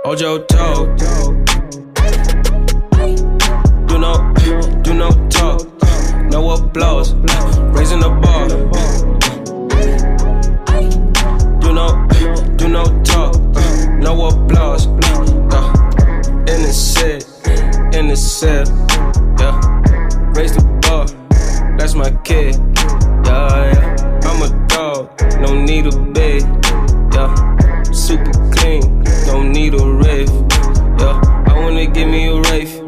Hold your toe. Do no talk. No applause. Raising the bar. Do no talk. No applause. In the cell. Yeah. Raise the bar. That's my kid. Yeah. I'm a dog. Don't need a bed. Yeah. Super clean. Don't need a rave. Yeah. I wanna give me a rave.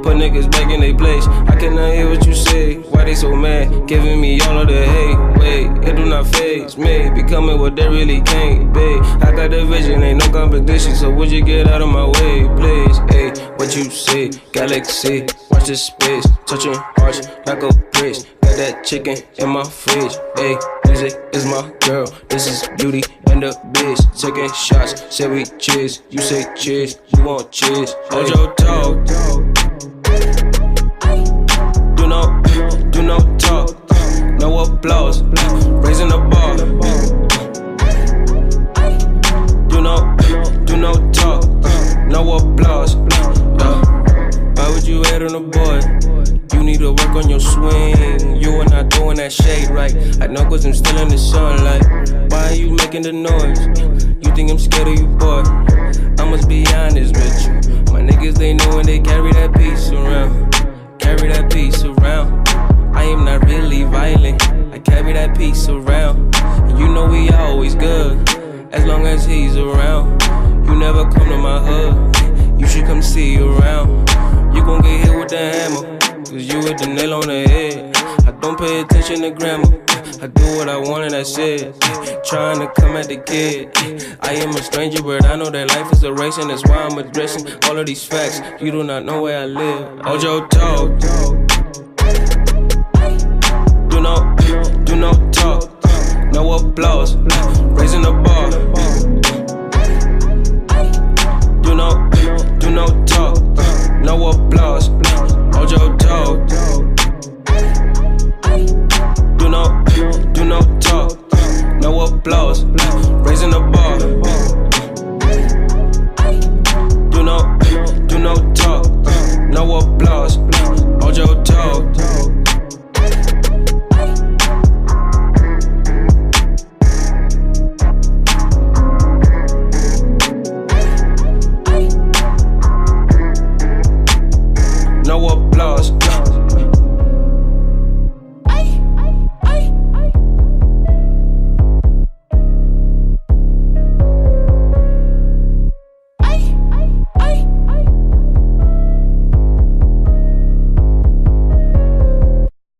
Put niggas back in their place. I cannot hear what you say. Why they so mad? Giving me all of the hate. Wait, it do not faze me. Becoming what they really can't be. I got the vision, ain't no competition. So would you get out of my way, please? Hey, what you say? Galaxy, watch the space. Touching hearts like a priest. Got that chicken in my fridge. Hey, music is my girl. This is Beauty and the Beast. Taking shots, say we cheers. You say cheers, you want cheers. Hold your toe. Do no talk. No applause. Raising the bar. Do no talk. No applause. Why would you hate on a boy? You need to work on your swing. You are not doing that shade right. I know cause I'm still in the sunlight. Why are you making the noise? You think I'm scared of you, boy? I must be honest with you. My niggas, they know when they carry that piece around. Carry that piece around. I am not really violent. I carry that piece around. And you know we always good, as long as he's around. You never come to my hood. You should come see around. You gon' get hit with the hammer, cause you hit the nail on the head. I don't pay attention to grammar. I do what I want and that's it. Trying to come at the kid. I am a stranger, but I know that life is a race, and that's why I'm addressing all of these facts. You do not know where I live. Hold your toe. Do no talk. No applause. Raising the bar. Do no talk. No applause. Hold your toe. Do no talk. No applause. Raising the bar. Do no talk. No applause. Hold your toe. No applause.